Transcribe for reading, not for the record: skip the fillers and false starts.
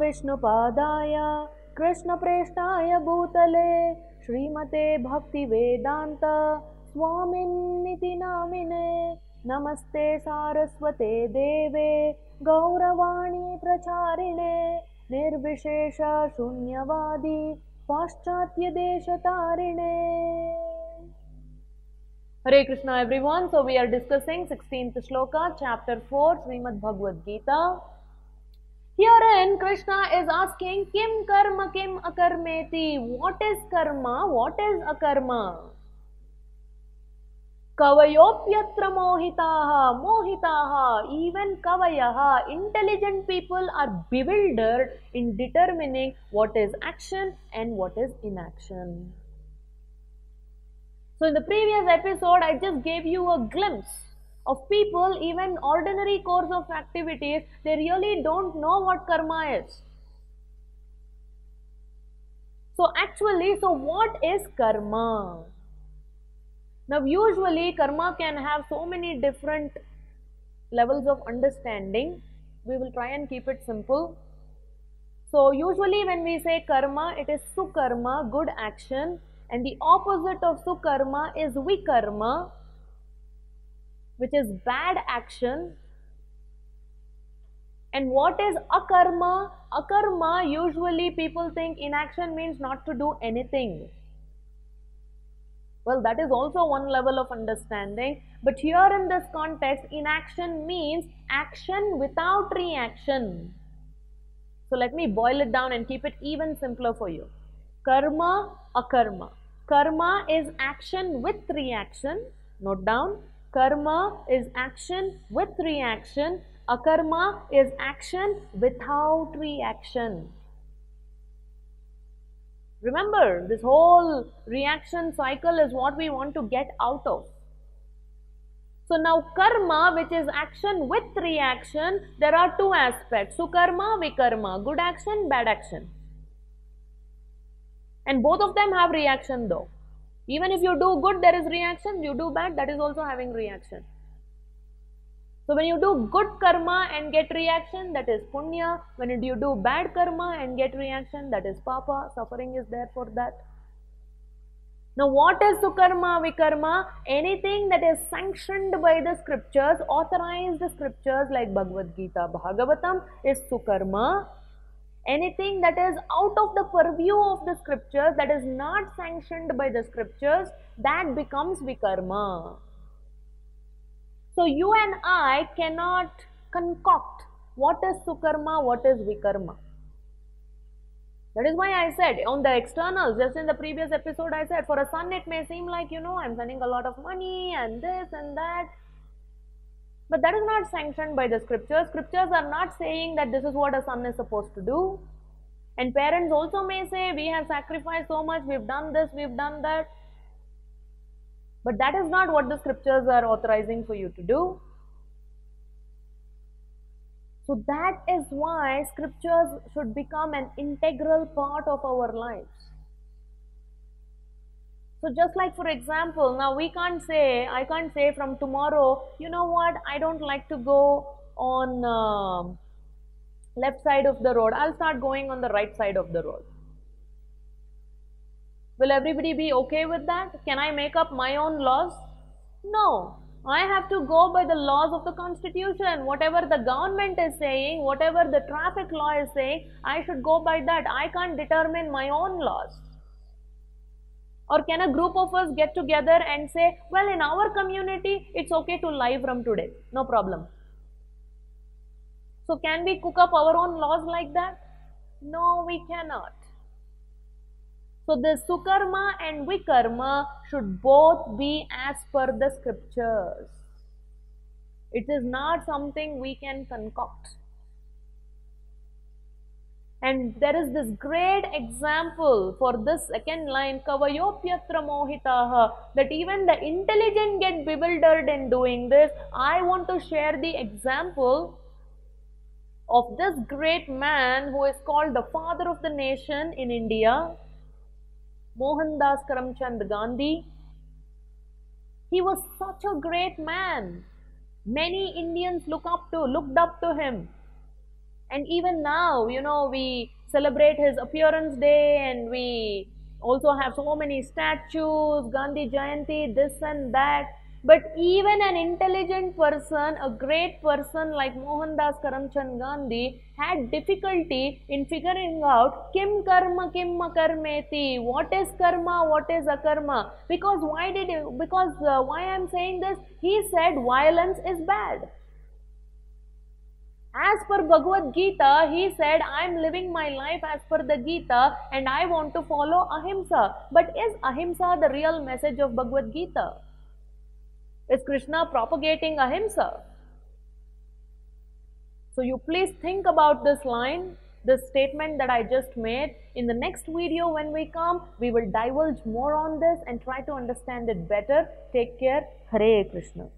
विष्णुपादाय कृष्णप्रेष्ठाय भूतले श्रीमते भक्तिवेदान्त स्वामिन्निति नामिने नमस्ते सारस्वते देवे गौरवाणी प्रचारिणे निर्विशेष शून्यवादी पाश्चात्य देशतारिणे. Hare Krishna everyone. So we are discussing 16th shloka, chapter 4, Srimad Bhagavad Gita. Herein Krishna is asking, Kim karma kim akarmeti? What is karma? What is akarma? Kavayopyatra mohitaha, mohitaha, even kavayaha, intelligent people are bewildered in determining what is action and what is inaction. So in the previous episode, I just gave you a glimpse of people, even ordinary course of activities, they really don't know what karma is. So actually, what is karma? Now usually karma can have so many different levels of understanding. We will try and keep it simple. So usually when we say karma, it is sukarma, good action. And the opposite of sukarma is vikarma, which is bad action. And what is akarma? Akarma, usually people think inaction means not to do anything. Well, that is also one level of understanding. But here in this context, inaction means action without reaction. So let me boil it down and keep it even simpler for you. Karma, akarma. Karma is action with reaction. Note down. Karma is action with reaction. Akarma is action without reaction. Remember, this whole reaction cycle is what we want to get out of. So now karma, which is action with reaction, there are two aspects. Sukarma, vikarma. Good action, bad action. And both of them have reaction though. Even if you do good, there is reaction. You do bad, that is also having reaction. So when you do good karma and get reaction, that is punya. When you do bad karma and get reaction, that is papa. Suffering is there for that. Now what is sukarma, vikarma? Anything that is sanctioned by the scriptures, authorized scriptures like Bhagavad Gita, Bhagavatam is sukarma. Anything that is out of the purview of the scriptures, that is not sanctioned by the scriptures, that becomes vikarma. So you and I cannot concoct what is sukarma, what is vikarma. That is why I said on the externals, just in the previous episode I said, for a son it may seem like, I'm sending a lot of money and this and that. But that is not sanctioned by the scriptures. Scriptures are not saying that this is what a son is supposed to do. And parents also may say, we have sacrificed so much, we've done this, we've done that. But that is not what the scriptures are authorizing for you to do. So that is why scriptures should become an integral part of our lives. So just like for example, now I can't say from tomorrow, you know what, I don't like to go on left side of the road. I'll start going on the right side of the road. Will everybody be okay with that? Can I make up my own laws? No. I have to go by the laws of the constitution. Whatever the government is saying, whatever the traffic law is saying, I should go by that. I can't determine my own laws. Or can a group of us get together and say, well, in our community, it's okay to lie from today. No problem. So can we cook up our own laws like that? No, we cannot. So the sukarma and vikarma should both be as per the scriptures. It is not something we can concoct. And there is this great example for this second line, Kavayopyatra mohitaha, that even the intelligent get bewildered in doing this. I want to share the example of this great man who is called the father of the nation in India, Mohandas Karamchand Gandhi. He was such a great man. Many Indians looked up to him. And even now, we celebrate his appearance day, and we also have so many statues, Gandhi Jayanti, this and that. But even an intelligent person, a great person like Mohandas Karamchand Gandhi had difficulty in figuring out kim karma kim karmeti, what is karma, what is akarma. Because why I'm saying this? He said violence is bad. As per Bhagavad Gita, he said, I am living my life as per the Gita and I want to follow Ahimsa. But is Ahimsa the real message of Bhagavad Gita? Is Krishna propagating Ahimsa? So you please think about this line, this statement that I just made. In the next video when we come, we will divulge more on this and try to understand it better. Take care. Hare Krishna.